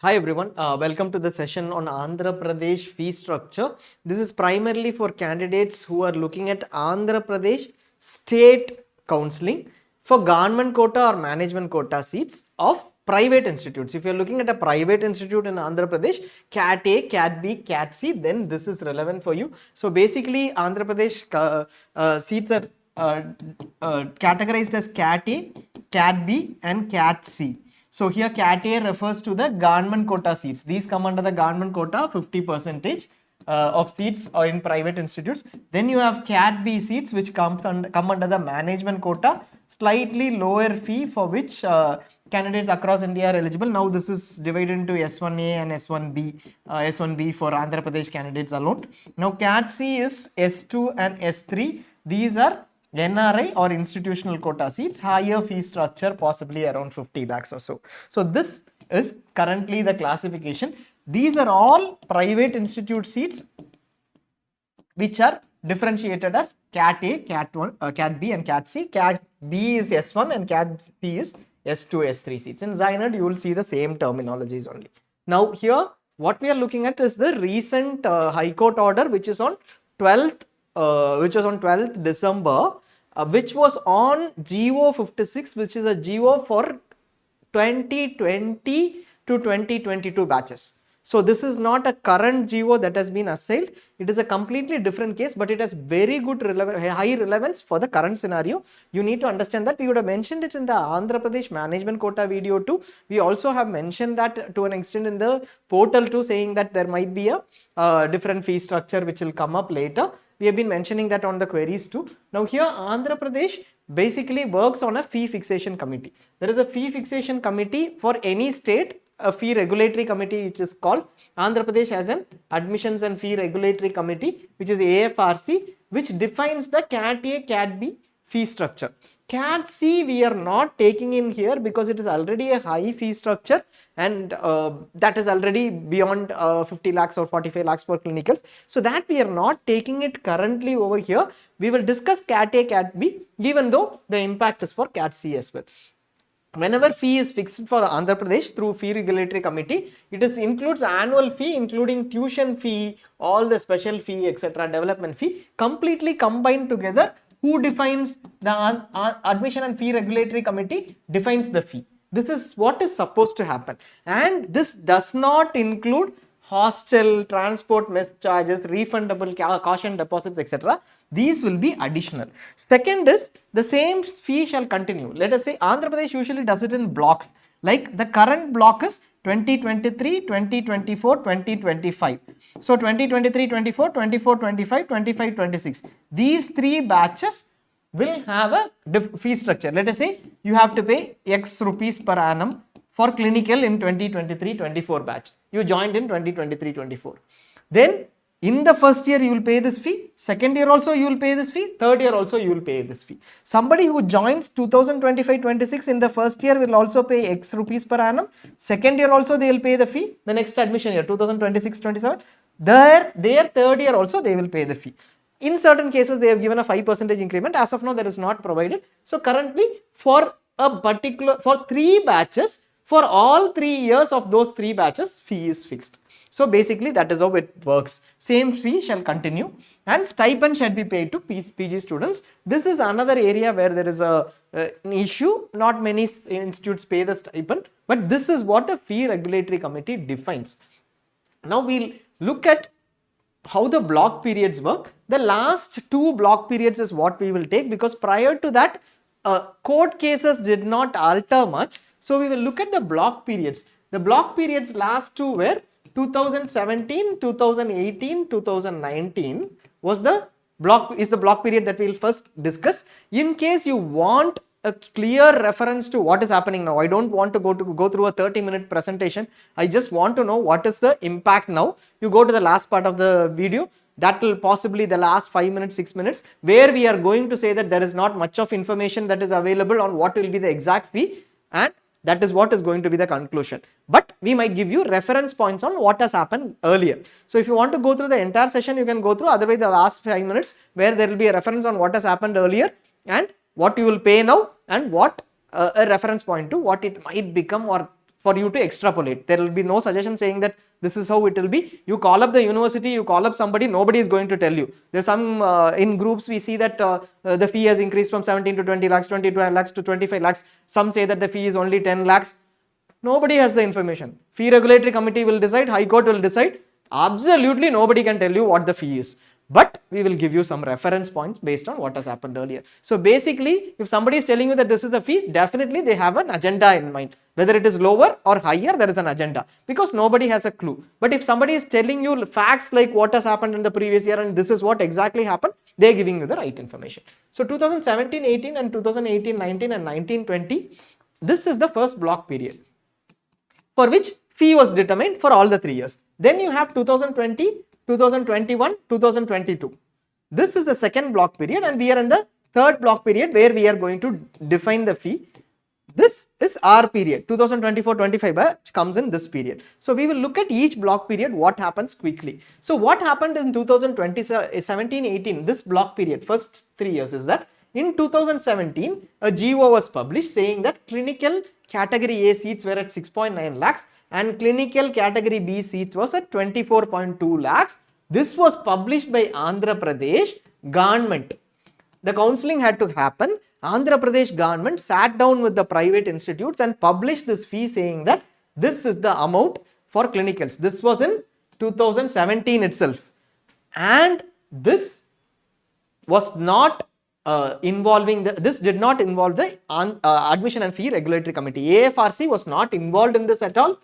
Hi everyone, welcome to the session on Andhra Pradesh fee structure. This is primarily for candidates who are looking at Andhra Pradesh state counseling for government quota or management quota seats of private institutes. If you're looking at a private institute in Andhra Pradesh, CAT A, CAT B, CAT C, then this is relevant for you. So basically Andhra Pradesh seats are categorized as CAT A, CAT B and CAT C. So here CAT A refers to the government quota seats. These come under the government quota, 50% of seats are in private institutes. Then you have CAT B seats which come under the management quota, slightly lower fee for which candidates across India are eligible. Now this is divided into S1A and S1B, S1B for Andhra Pradesh candidates alone. Now CAT C is S2 and S3. These are NRI or institutional quota seats, higher fee structure, possibly around 50 lakhs or so. So this is currently the classification. These are all private institute seats which are differentiated as CAT A, CAT 1, CAT B and CAT C. CAT B is S1 and CAT C is S2, S3 seats. In ZyNerd, you will see the same terminologies only. Now here, what we are looking at is the recent High Court order which is on 12th December, which was on GO 56, which is a GO for 2020 to 2022 batches. So this is not a current GO that has been assailed. It is a completely different case, but it has very good high relevance for the current scenario. You need to understand that we would have mentioned it in the Andhra Pradesh management quota video too. We also have mentioned that to an extent in the portal too, saying that there might be a different fee structure which will come up later. We have been mentioning that on the queries too. Now here Andhra Pradesh basically works on a fee fixation committee. There is a fee fixation committee for any state, a fee regulatory committee which is called. Andhra Pradesh has an admissions and fee regulatory committee which is AFRC, which defines the CAT A, CAT B fee structure. CAT C we are not taking in here because it is already a high fee structure and that is already beyond 50 lakhs or 45 lakhs for clinicals. So that we are not taking it currently over here. We will discuss CAT A, CAT B, even though the impact is for CAT C as well. Whenever fee is fixed for Andhra Pradesh through fee regulatory committee, it includes annual fee including tuition fee, all the special fee, etc., development fee, completely combined together. Who defines the admission and fee regulatory committee defines the fee. This is what is supposed to happen, and this does not include hostel, transport, mess charges, refundable caution deposits, etc. These will be additional. Second is the same fee shall continue. Let us say Andhra Pradesh usually does it in blocks. Like the current block is 2023, 2024, 2025. So 2023, 24, 24, 25, 25, 26. These three batches will have a fee structure. Let us say you have to pay X rupees per annum for clinical in 2023-24 batch. You joined in 2023-24. Then in the first year you will pay this fee, second year also you will pay this fee, third year also you will pay this fee. Somebody who joins 2025-26 in the first year will also pay X rupees per annum, second year also they will pay the fee, the next admission year 2026-27, their third year also they will pay the fee. In certain cases they have given a 5% increment. As of now that is not provided. So currently for three batches, for all 3 years of those 3 batches, fee is fixed. So basically that is how it works. Same fee shall continue and stipend shall be paid to PG students. This is another area where there is an issue. Not many institutes pay the stipend, but this is what the fee regulatory committee defines. Now we'll look at how the block periods work. The last 2 block periods is what we will take, because prior to that court cases did not alter much. So we will look at the block periods. The block periods last 2 were 2017, 2018, 2019 was the block period that we will first discuss. In case you want a clear reference to what is happening now, I don't want to go through a 30-minute presentation. I just want to know what is the impact now. You go to the last part of the video. That will possibly the last 5 minutes, 6 minutes, where we are going to say that there is not much of information that is available on what will be the exact fee, and that is what is going to be the conclusion. But we might give you reference points on what has happened earlier. So if you want to go through the entire session, you can go through. Otherwise, the last 5 minutes where there will be a reference on what has happened earlier and what you will pay now, and what a reference point to what it might become or for you to extrapolate. There will be no suggestion saying that this is how it will be. You call up the university, you call up somebody, nobody is going to tell you. There's some in groups we see that the fee has increased from 17 to 20 lakhs, 22 lakhs to 25 lakhs. Some say that the fee is only 10 lakhs. Nobody has the information. Fee regulatory committee will decide, High Court will decide. Absolutely nobody can tell you what the fee is. But we will give you some reference points based on what has happened earlier. So basically, if somebody is telling you that this is a fee, definitely they have an agenda in mind. Whether it is lower or higher, there is an agenda, because nobody has a clue. But if somebody is telling you facts like what has happened in the previous year and this is what exactly happened, they are giving you the right information. So 2017-18 and 2018-19 and 19-20, this is the first block period for which fee was determined for all the 3 years. Then you have 2020, 2021, 2022. This is the second block period, and we are in the third block period where we are going to define the fee. This is our period, 2024-25 comes in this period. So we will look at each block period, what happens quickly. So what happened in 2017-18, this block period, first 3 years, is that in 2017, a GO was published saying that clinical category A seats were at 6.9 lakhs and clinical category B seat was at 24.2 lakhs. This was published by Andhra Pradesh government. The counselling had to happen. Andhra Pradesh government sat down with the private institutes and published this fee saying that this is the amount for clinicals. This was in 2017 itself. And this was not this did not involve the admission and fee regulatory committee. AFRC was not involved in this at all.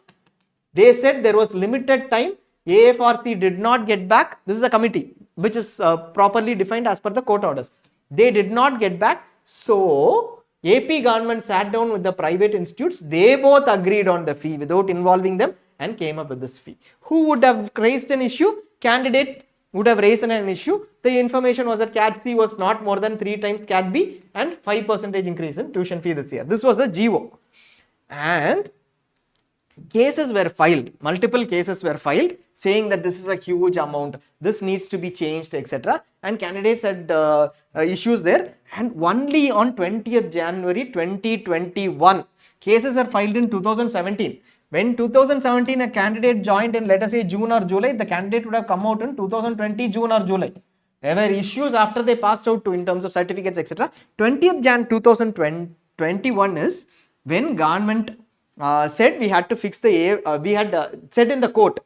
They said there was limited time. AFRC did not get back. This is a committee which is properly defined as per the court orders. They did not get back. So AP government sat down with the private institutes. They both agreed on the fee without involving them and came up with this fee. Who would have raised an issue? Candidate would have raised an issue. The information was that CAT C was not more than 3 times CAT B and 5% increase in tuition fee this year. This was the GO. And cases were filed, multiple cases were filed saying that this is a huge amount, this needs to be changed, etc. And candidates had issues there. And only on 20th January 2021, cases are filed in 2017. When 2017 a candidate joined in, let us say, June or July, the candidate would have come out in 2020 June or July. There were issues after they passed out in terms of certificates, etc. 20th Jan 2021 is when government said we had to fix the we had said in the court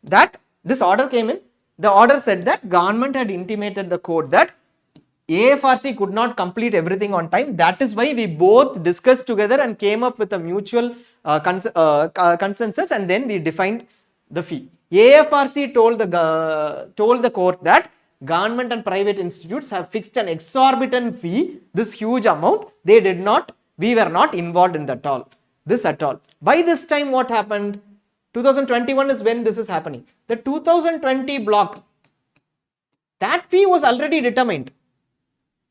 that this order came in. The order said that government had intimated the court that AFRC could not complete everything on time. That is why we both discussed together and came up with a mutual consensus, and then we defined the fee. AFRC told the court that government and private institutes have fixed an exorbitant fee, this huge amount. They did not, we were not involved in that all. This at all. By this time, what happened? 2021 is when this is happening. The 2020 block, that fee was already determined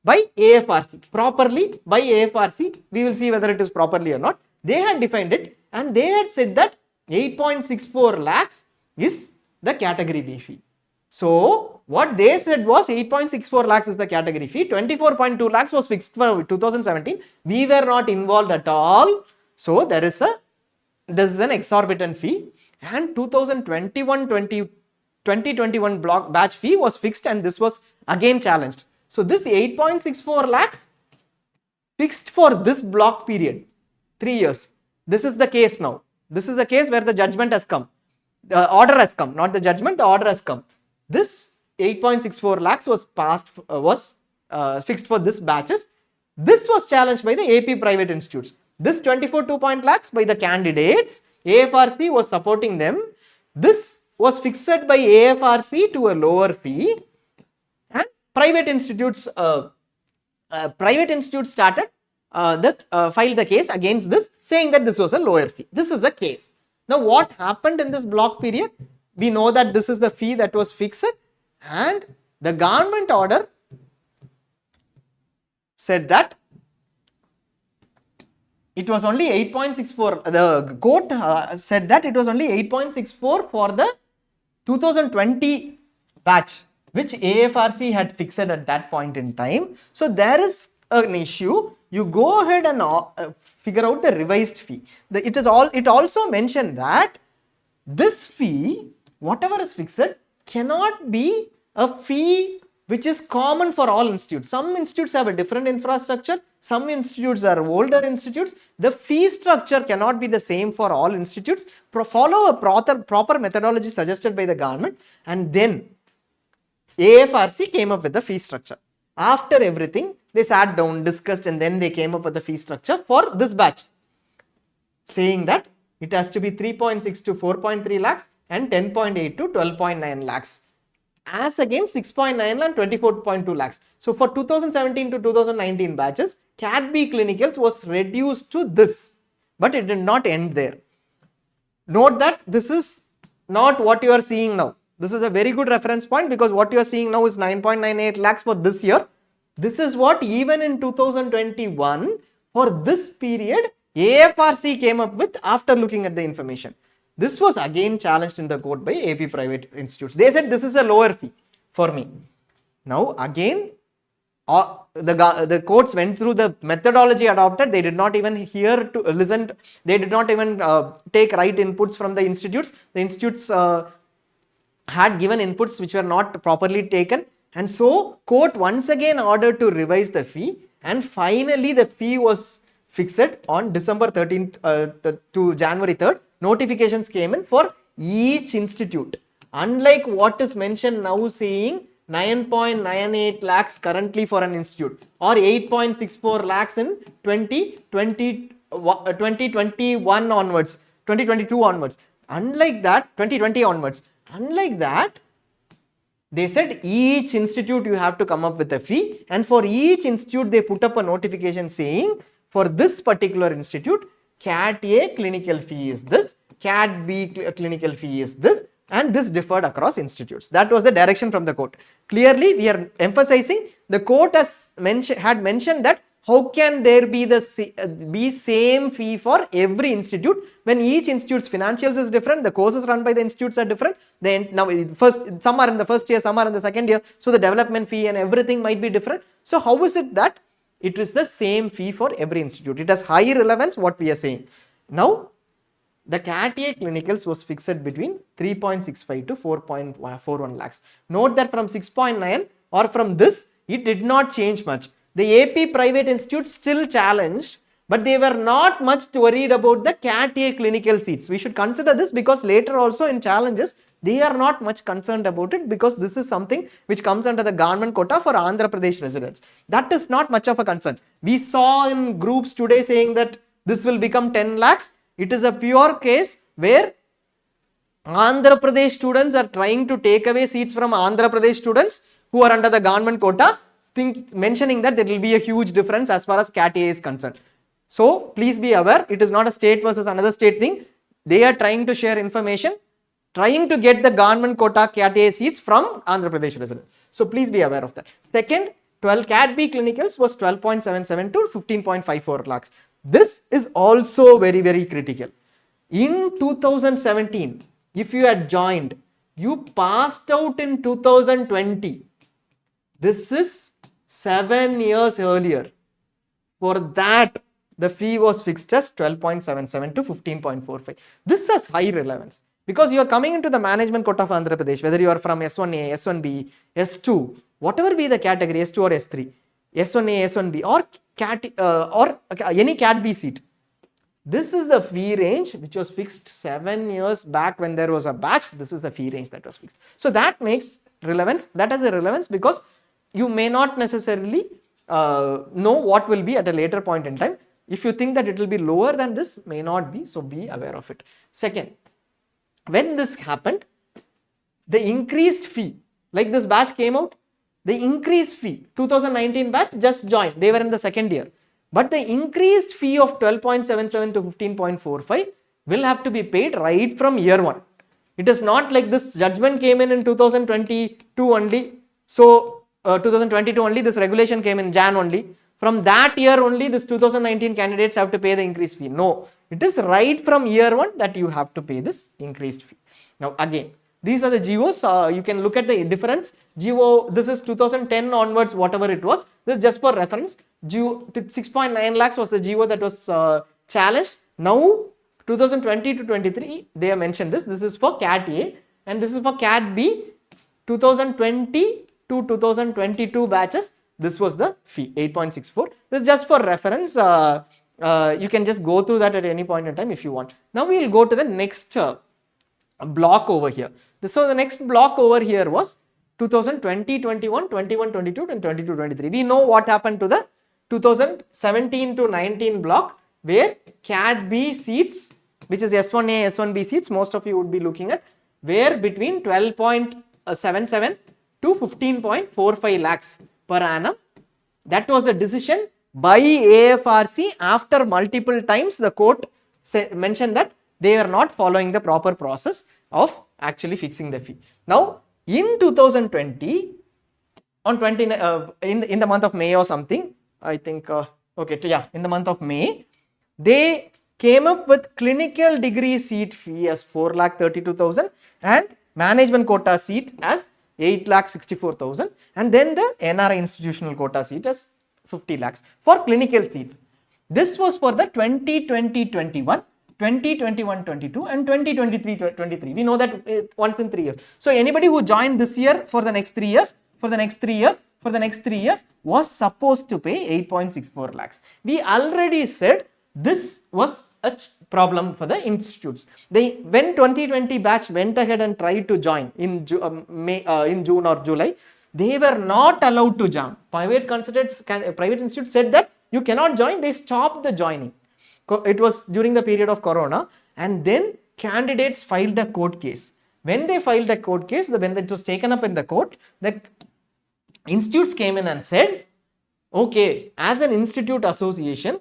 by AFRC, properly by AFRC. We will see whether it is properly or not. They had defined it and they had said that 8.64 lakhs is the category B fee. So what they said was 8.64 lakhs is the category fee. 24.2 lakhs was fixed for 2017. We were not involved at all. So this is an exorbitant fee, and 2021 block batch fee was fixed, and this was again challenged. So this 8.64 lakhs fixed for this block period, 3 years. This is the case now. This is the case where the judgment has come. The order has come, not the judgment, the order has come. This 8.64 lakhs was fixed for this batches. This was challenged by the AP private institutes. This 24.2 lakhs by the candidates, AFRC was supporting them. This was fixed by AFRC to a lower fee, and private institutes started filed the case against this, saying that this was a lower fee. This is the case. Now what happened in this block period? We know that this is the fee that was fixed, and the government order said that it was only 8.64. The court said that it was only 8.64 for the 2020 batch, which AFRC had fixed at that point in time. So there is an issue. You go ahead and figure out the revised fee. It also mentioned that this fee, whatever is fixed, cannot be a fee which is common for all institutes. Some institutes have a different infrastructure, some institutes are older institutes. The fee structure cannot be the same for all institutes. Follow a proper methodology suggested by the government, and then AFRC came up with the fee structure. After everything, they sat down, discussed, and then they came up with the fee structure for this batch, saying that it has to be 3.6 to 4.3 lakhs and 10.8 to 12.9 lakhs, as against 6.9 and 24.2 lakhs. So for 2017 to 2019 batches, Cat B clinicals was reduced to this, but it did not end there. Note that this is not what you are seeing now. This is a very good reference point, because what you are seeing now is 9.98 lakhs for this year. This is what even in 2021 for this period AFRC came up with after looking at the information. This was again challenged in the court by AP Private Institutes. They said this is a lower fee for me. Now again, the courts went through the methodology adopted. They did not even hear to listen. They did not even take right inputs from the institutes. The institutes had given inputs which were not properly taken, and so court once again ordered to revise the fee, and finally the fee was fixed on December 13th to January 3rd. Notifications came in for each institute. Unlike what is mentioned now, saying 9.98 lakhs currently for an institute, or 8.64 lakhs in 2021 onwards, 2022 onwards. Unlike that, 2020 onwards. Unlike that, they said each institute you have to come up with a fee, and for each institute they put up a notification saying for this particular institute, Cat A clinical fee is this, Cat B clinical fee is this, and this differed across institutes. That was the direction from the court. Clearly, we are emphasizing the court had mentioned that how can there be the same fee for every institute when each institute's financials is different, the courses run by the institutes are different. Now some are in the first year, some are in the second year, so the development fee and everything might be different. So how is it that it is the same fee for every institute? It has high relevance what we are saying. Now the Cat A clinicals was fixed between 3.65 to 4.41 lakhs. Note that from 6.9 or from this, it did not change much. The AP Private Institutes still challenged, but they were not much worried about the Cat A clinical seats. We should consider this, because later also in challenges, they are not much concerned about it, because this is something which comes under the government quota for Andhra Pradesh residents. That is not much of a concern. We saw in groups today saying that this will become 10 lakhs. It is a pure case where Andhra Pradesh students are trying to take away seats from Andhra Pradesh students who are under the government quota, mentioning that there will be a huge difference as far as Cat A is concerned. So please be aware, it is not a state versus another state thing. They are trying to share information, trying to get the government quota Cat A seats from Andhra Pradesh residents. So please be aware of that. Second, 12 Cat B clinicals was 12.77 to 15.54 lakhs. This is also very, very critical. In 2017, if you had joined, you passed out in 2020. This is 7 years earlier. For that, the fee was fixed as 12.77 to 15.45. This has high relevance, because you are coming into the management quota of Andhra Pradesh, whether you are from S1A, S1B, S2, whatever be the category, S2 or S3, S1A, S1B, or any Cat B seat. This is the fee range which was fixed 7 years back when there was a batch. This is the fee range that was fixed. So that makes relevance. That has a relevance, because you may not necessarily know what will be at a later point in time. If you think that it will be lower than this, may not be, so be aware of it. Second, when this happened, the increased fee, like this batch came out, the increased fee, 2019 batch just joined, they were in the second year. But the increased fee of 12.77 to 15.45 will have to be paid right from year one. It is not like this judgment came in 2022 only. So 2022 only, this regulation came in Jan only. From that year only, this 2019 candidates have to pay the increased fee. No, it is right from year one that you have to pay this increased fee. Now again, These are the GOs. You can look at the difference. GO, this is 2010 onwards, whatever it was. This is just for reference. GO 6.9 lakhs was the GO that was challenged. Now 2020 to 23, they have mentioned this. This is for CAT A and this is for CAT B. 2020 to 2022 batches. This was the fee, 8.64. This is just for reference. You can just go through that at any point in time if you want. Now we will go to the next block over here. So the next block over here was 2020, 21, 21, 22 and 22, 23. We know what happened to the 2017 to 19 block where CAT B seats, which is S1A, S1B seats, most of you would be looking at, were between 12.77 to 15.45 lakhs per annum. That was the decision by AFRC. After multiple times the court mentioned that they are not following the proper process of actually fixing the fee. Now in 2020, on 20 in the month of May or something, I think in the month of May, they came up with clinical degree seat fee as 4,32,000 and management quota seat as 8,64,000 and then the NRI institutional quota seat as 50 lakhs for clinical seats. This was for the 2020-21, 2021-22 and 2023-23. We know that once in 3 years. So anybody who joined this year for the next 3 years, for the next 3 years, for the next 3 years was supposed to pay 8.64 lakhs. We already said this was a problem for the institutes. When 2020 batch went ahead and tried to join in June or July, they were not allowed to join. Private institutes said that you cannot join. They stopped the joining. It was during the period of Corona, and then candidates filed a court case. When they filed a court case, when it was taken up in the court, the institutes came in and said, okay, as an institute association,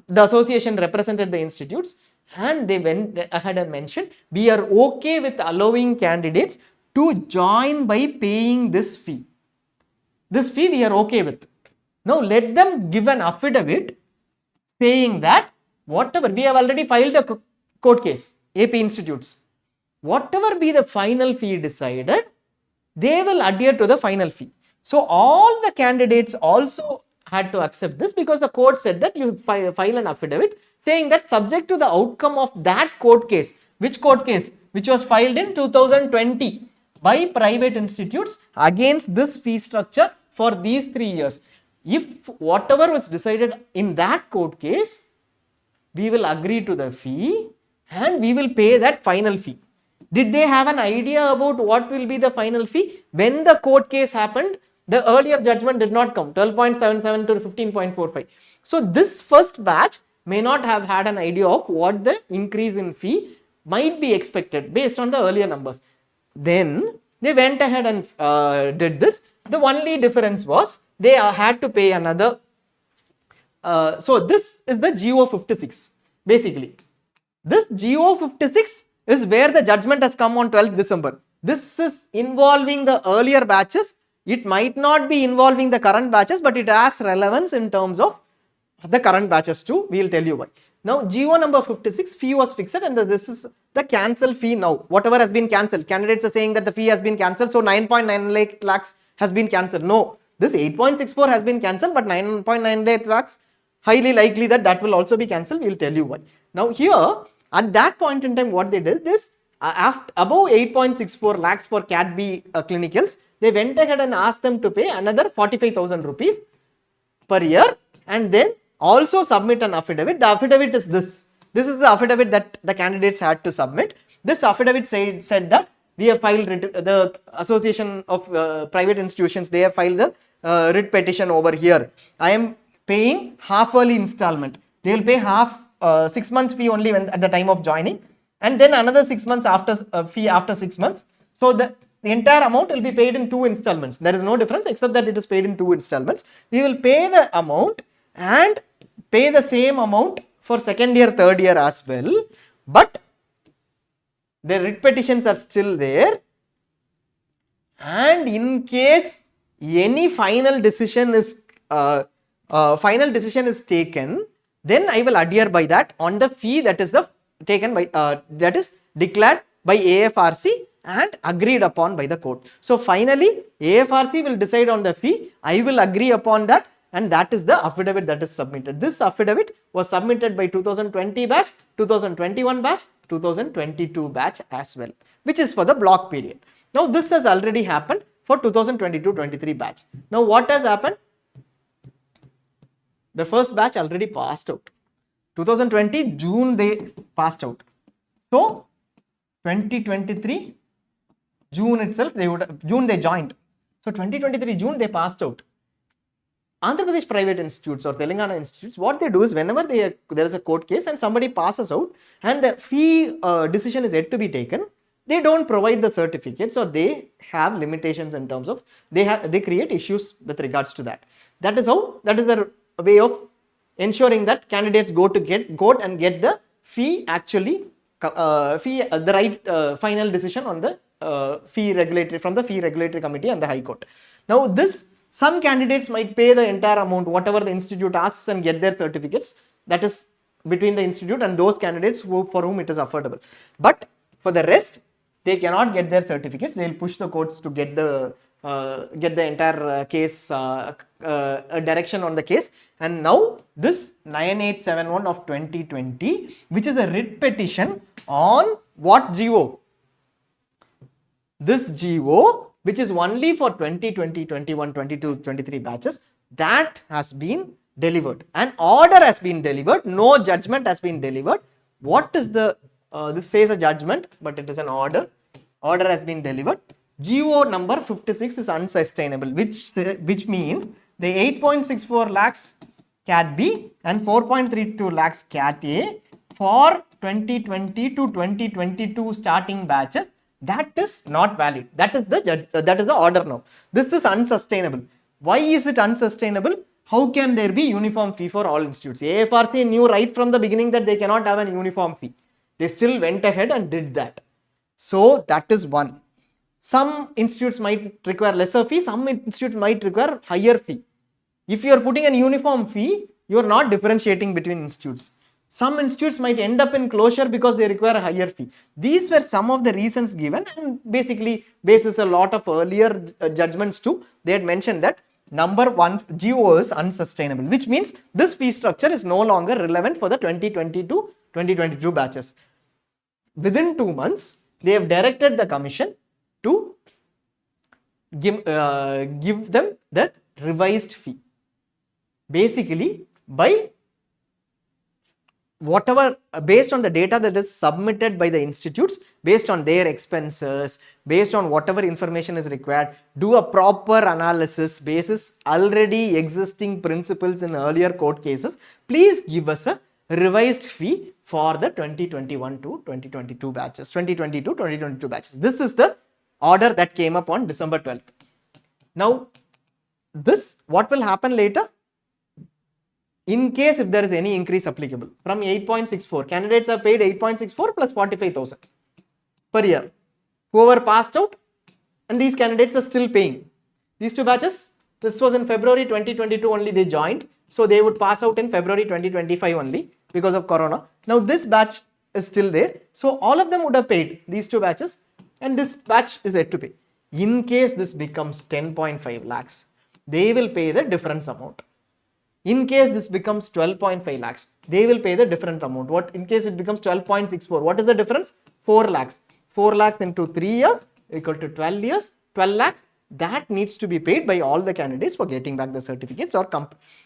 the association represented the institutes and they went ahead and mentioned, we are okay with allowing candidates to join by paying this fee. This fee we are okay with. Now let them give an affidavit saying that whatever, we have already filed a court case, AP institutes, whatever be the final fee decided, they will adhere to the final fee. So all the candidates also had to accept this because the court said that you file an affidavit saying that subject to the outcome of that court case. Which court case? Which was filed in 2020 by private institutes against this fee structure for these 3 years. If whatever was decided in that court case, we will agree to the fee and we will pay that final fee. Did they have an idea about what will be the final fee? When the court case happened, the earlier judgment did not come, 12.77 to 15.45. So this first batch may not have had an idea of what the increase in fee might be expected based on the earlier numbers. Then they went ahead and did this. The only difference was they had to pay another. So this is the GO 56 basically. This GO 56 is where the judgment has come on 12th December. This is involving the earlier batches. It might not be involving the current batches, but it has relevance in terms of the current batches too. We will tell you why. Now GO number 56, fee was fixed and this is the cancel fee now. Whatever has been cancelled. Candidates are saying that the fee has been cancelled. So 9.98 lakhs has been cancelled. No, this 8.64 has been cancelled, but 9.98 lakhs, highly likely that will also be cancelled. We will tell you why. Now here, at that point in time, what they did is, above 8.64 lakhs for CAT B clinicals, they went ahead and asked them to pay another 45,000 rupees per year and then also submit an affidavit. The affidavit is this. This is the affidavit that the candidates had to submit. This affidavit said that we have filed the Association of Private Institutions, they have filed the writ petition over here. I am paying half early installment. They will pay half 6 months fee only when at the time of joining and then another 6 months after fee after 6 months. So the entire amount will be paid in 2 installments. There is no difference except that it is paid in 2 installments. We will pay the amount and pay the same amount for second year, third year as well. But the writ petitions are still there. And in case any final decision is taken, then I will adhere by that on the fee that is taken by that is declared by AFRC and agreed upon by the court. So finally, AFRC will decide on the fee. I will agree upon that, and that is the affidavit that is submitted. This affidavit was submitted by 2020 batch, 2021 batch, 2022 batch as well, which is for the block period. Now this has already happened for 2022-23 batch. Now what has happened? The first batch already passed out. 2020 June they passed out. So 2023 June itself June they joined. So 2023 June they passed out. Andhra Pradesh Private institutes or Telangana institutes, what they do is whenever there is a court case and somebody passes out and the fee decision is yet to be taken, they don't provide the certificates, or they have limitations in terms of they create issues with regards to that. That is the way of ensuring that candidates go to court and get the fee actually the right final decision on the fee regulatory from the fee regulatory committee and the High Court. Now some candidates might pay the entire amount whatever the institute asks and get their certificates. That is between the institute and those candidates for whom it is affordable. But for the rest, they cannot get their certificates. They will push the courts to get the entire case direction on the case. And now this 9871 of 2020, which is a writ petition on what GO? This GO, which is only for 2020, 21, 22, 23 batches, that has been delivered. An order has been delivered. No judgment has been delivered. What is the this says a judgment, but it is an order. Order has been delivered. GO number 56 is unsustainable, which means the 8.64 lakhs Cat B and 4.32 lakhs Cat A for 2020 to 2022 starting batches, that is not valid. That is the order now. This is unsustainable. Why is it unsustainable? How can there be uniform fee for all institutes? AFRC knew right from the beginning that they cannot have an uniform fee. They still went ahead and did that. So that is one. Some institutes might require lesser fee, some institutes might require higher fee. If you are putting a uniform fee, you are not differentiating between institutes. Some institutes might end up in closure because they require a higher fee. These were some of the reasons given, and basically basis a lot of earlier judgments too. They had mentioned that number one, GO is unsustainable, which means this fee structure is no longer relevant for the 2022 batches. Within 2 months, they have directed the commission to give them the revised fee. Basically, by whatever, based on the data that is submitted by the institutes, based on their expenses, based on whatever information is required, do a proper analysis basis already existing principles in earlier court cases. Please give us a revised fee for the 2021 to 2022 batches, 2022 batches. This is the order that came up on December 12th. Now, what will happen later? In case if there is any increase applicable from 8.64, candidates are paid 8.64 plus 45,000 per year. Whoever passed out, and these candidates are still paying. These two batches, this was in February 2022 only they joined. So they would pass out in February 2025 only because of Corona. Now this batch is still there. So all of them would have paid these two batches, and this batch is yet to pay. In case this becomes 10.5 lakhs, they will pay the difference amount. In case this becomes 12.5 lakhs, they will pay the different amount. What in case it becomes 12.64? What is the difference? 4 lakhs. 4 lakhs into 3 years equal to 12 years, 12 lakhs. That needs to be paid by all the candidates for getting back the certificates or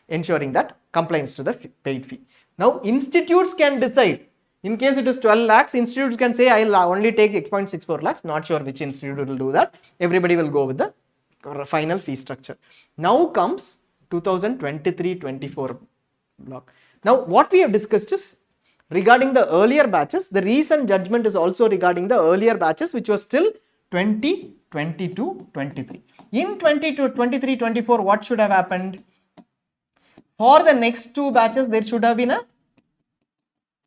ensuring that compliance to the paid fee. Now, institutes can decide. In case it is 12 lakhs, institutes can say, I will only take 8.64 lakhs. Not sure which institute will do that. Everybody will go with the final fee structure. Now comes 2023-24 block. Now, what we have discussed is regarding the earlier batches. The recent judgment is also regarding the earlier batches, which was still 2022-23. In 2023-24, what should have happened? For the next two batches, there should have been a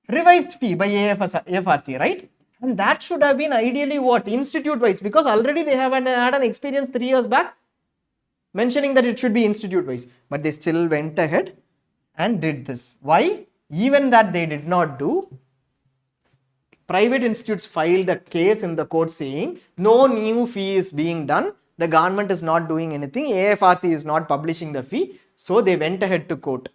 revised fee by AFRC, right? And that should have been ideally what? Institute wise, because already they have had an experience 3 years back mentioning that it should be institute wise, but they still went ahead and did this. Why? Even that they did not do, private institutes filed a case in the court saying no new fee is being done, the government is not doing anything, AFRC is not publishing the fee, so they went ahead to court.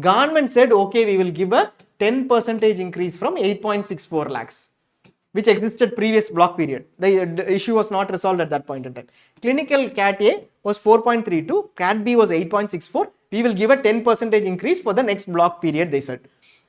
Government said, okay, we will give a 10% increase from 8.64 lakhs, which existed previous block period. The issue was not resolved at that point in time. Clinical Cat A was 4.32, Cat B was 8.64. We will give a 10% increase for the next block period, they said.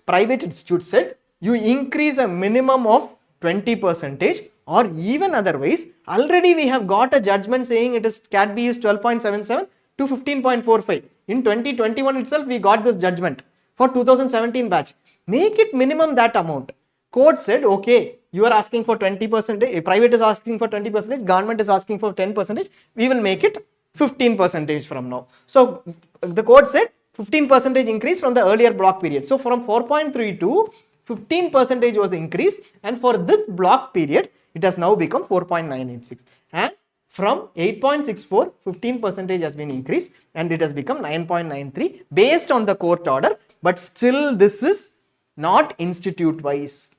Private institute said, you increase a minimum of 20%, or even otherwise, already we have got a judgment saying it is Cat B is 12.77 to 15.45. In 2021 itself, we got this judgment for 2017 batch. Make it minimum that amount. Court said, okay, you are asking for 20%, private is asking for 20%, government is asking for 10%, we will make it 15% from now. So the court said 15% increase from the earlier block period. So from 4.3 to 15% was increased, and for this block period, it has now become 4.986. And from 8.64, 15% has been increased, and it has become 9.93 based on the court order. But still, this is not institute wise,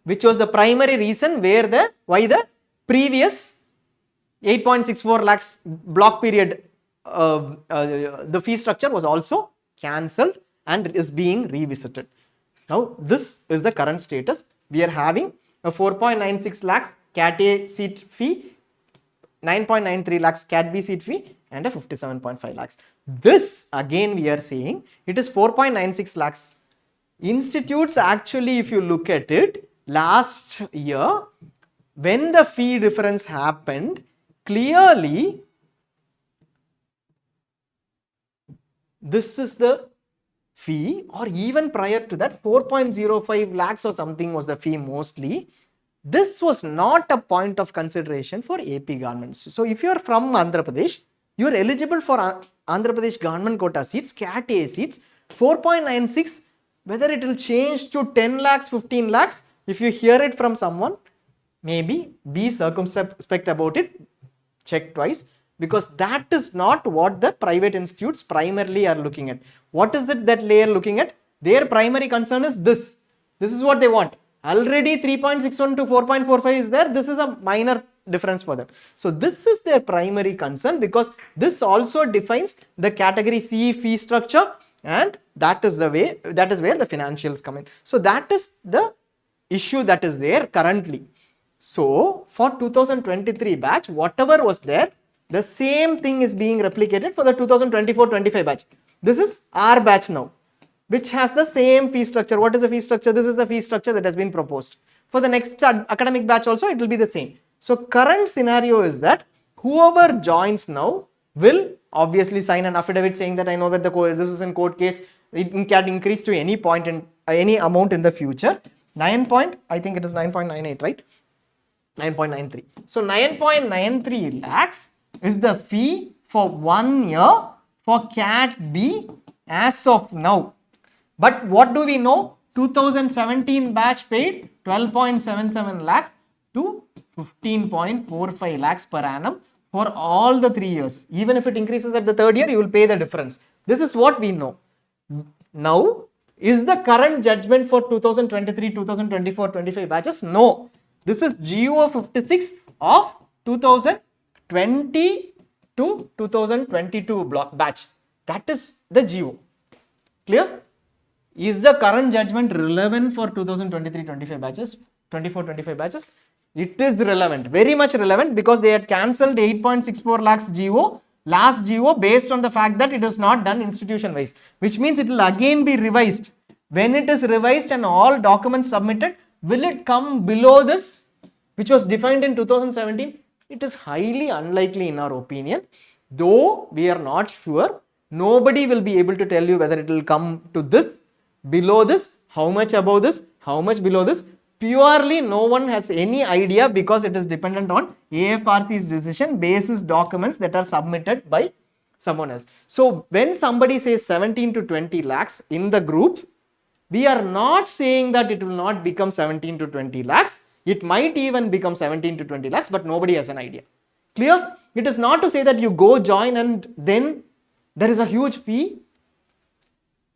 which was the primary reason why the previous 8.64 lakhs block period the fee structure was also cancelled and is being revisited. Now this is the current status. We are having a 4.96 lakhs Cat A seat fee, 9.93 lakhs Cat B seat fee, and a 57.5 lakhs. This again we are saying it is 4.96 lakhs. Institutes actually, if you look at it, last year when the fee difference happened, clearly this is the fee, or even prior to that 4.05 lakhs or something was the fee mostly. This was not a point of consideration for AP governments. So if you are from Andhra Pradesh, you are eligible for Andhra Pradesh government quota seats, Cat A seats, 4.96, whether it will change to 10 lakhs, 15 lakhs, if you hear it from someone, maybe be circumspect about it, check twice, because that is not what the private institutes primarily are looking at. What is it that they are looking at? Their primary concern is this. This is what they want. Already 3.61 to 4.45 is there. This is a minor difference for them. So this is their primary concern, because this also defines the category C fee structure, and that is the way, that is where the financials come in. So that is the issue that is there currently. So for 2023 batch, whatever was there, the same thing is being replicated for the 2024-25 batch. This is our batch now, which has the same fee structure. What is the fee structure? This is the fee structure that has been proposed. For the next academic batch also, it will be the same. So current scenario is that whoever joins now will obviously sign an affidavit saying that I know that this is in court case, it can increase to any point in any amount in the future. I think it is 9.98, right? 9.93. So 9.93 lakhs is the fee for 1 year for Cat B as of now. But what do we know? 2017 batch paid 12.77 lakhs to 15.45 lakhs per annum for all the 3 years. Even if it increases at the 3rd year, you will pay the difference. This is what we know. Now, is the current judgment for 2023, 2024, 25 batches? No. This is GO 56 of 2020 to 2022 block batch. That is the GO. Clear? Is the current judgment relevant for 2023-25 batches, 24-25 batches? It is relevant, very much relevant, because they had cancelled 8.64 lakhs GO, last GO, based on the fact that it is not done institution wise, which means it will again be revised. When it is revised and all documents submitted, will it come below this, which was defined in 2017? It is highly unlikely in our opinion, though we are not sure. Nobody will be able to tell you whether it will come to this, below this, how much above this, how much below this. Purely no one has any idea, because it is dependent on AFRC's decision basis documents that are submitted by someone else. So when somebody says 17 to 20 lakhs in the group, we are not saying that it will not become 17 to 20 lakhs. It might even become 17 to 20 lakhs, but nobody has an idea. Clear? It is not to say that you go join and then there is a huge fee.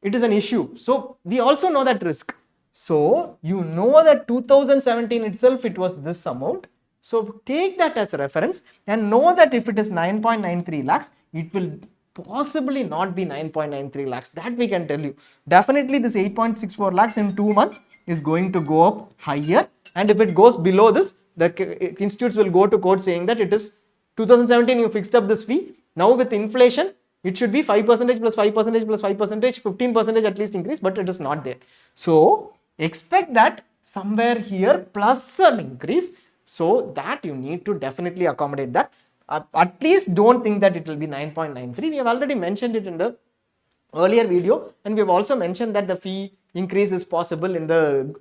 It is an issue. So we also know that risk. So you know that 2017 itself it was this amount. So take that as a reference and know that if it is 9.93 lakhs, it will possibly not be 9.93 lakhs. That we can tell you. Definitely this 8.64 lakhs in 2 months is going to go up higher. And if it goes below this, the institutes will go to court saying that it is 2017 you fixed up this fee. Now with inflation, it should be 5% plus 5% plus 5%, 15% at least increase, but it is not there. So expect that somewhere here plus an increase, so that you need to definitely accommodate that. At least don't think that it will be 9.93. We have already mentioned it in the earlier video, and we have also mentioned that the fee increase is possible in the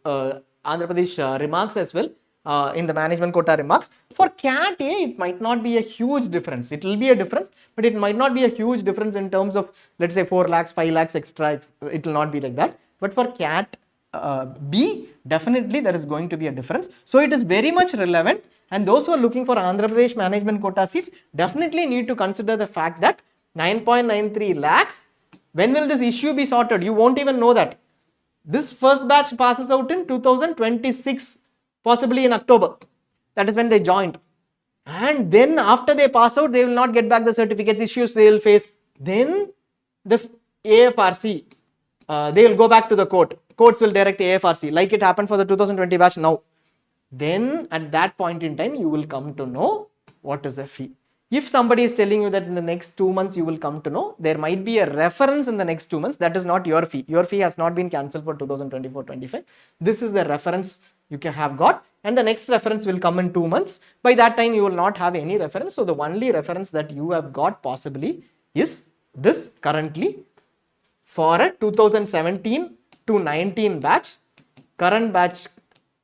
Andhra Pradesh remarks as well. In the management quota remarks. For CAT A, it might not be a huge difference. It will be a difference, but it might not be a huge difference in terms of, let's say, 4 lakhs, 5 lakhs extra. It will not be like that. But for CAT B, definitely there is going to be a difference. So it is very much relevant. And those who are looking for Andhra Pradesh management quota seats definitely need to consider the fact that 9.93 lakhs, when will this issue be sorted? You won't even know that. This first batch passes out in 2026. Possibly in October. That is when they joined. And then after they pass out, they will not get back the certificates, issues they will face. Then the AFRC, they will go back to the court. Courts will direct AFRC, like it happened for the 2020 batch now. Then at that point in time, you will come to know what is the fee. If somebody is telling you that in the next 2 months you will come to know, there might be a reference in the next 2 months. That is not your fee. Your fee has not been cancelled for 2024-25. This is the reference you can have got, and the next reference will come in 2 months. By that time you will not have any reference. So the only reference that you have got possibly is this currently for a 2017 to 19 batch. Current batch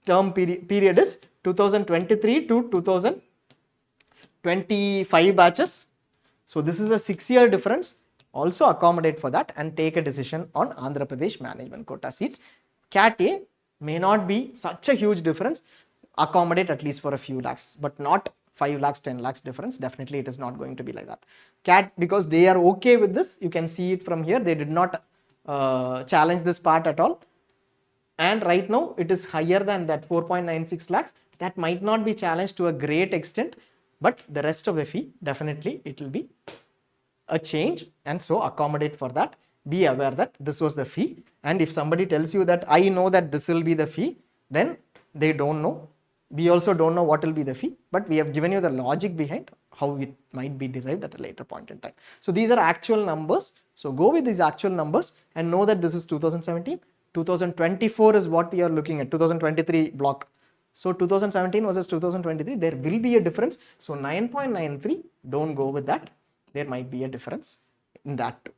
term period is 2023 to 2025 batches. So this is a 6-year difference. Also accommodate for that and take a decision on Andhra Pradesh management quota seats. CAT A may not be such a huge difference. Accommodate at least for a few lakhs, but not 5 lakhs, 10 lakhs difference. Definitely it is not going to be like that. CAT, because they are okay with this, you can see it from here. They did not challenge this part at all. And right now it is higher than that 4.96 lakhs. That might not be challenged to a great extent, but the rest of the fee, definitely it will be a change, and so accommodate for that. Be aware that this was the fee, and if somebody tells you that I know that this will be the fee, then they don't know. We also don't know what will be the fee, but we have given you the logic behind how it might be derived at a later point in time. So these are actual numbers. So go with these actual numbers and know that this is 2017. 2024 is what we are looking at, 2023 block. So 2017 versus 2023, there will be a difference. So 9.93, don't go with that. There might be a difference in that too.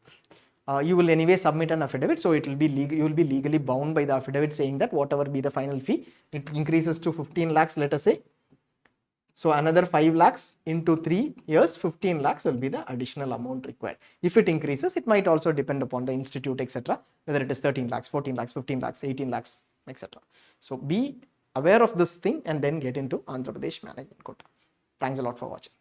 You will anyway submit an affidavit, so it will be legal. You will be legally bound by the affidavit saying that whatever be the final fee, it increases to 15 lakhs, let us say. So another 5 lakhs into 3 years, 15 lakhs will be the additional amount required. If it increases, it might also depend upon the institute, etc. Whether it is 13 lakhs, 14 lakhs, 15 lakhs, 18 lakhs, etc. So be aware of this thing and then get into Andhra Pradesh management quota. Thanks a lot for watching.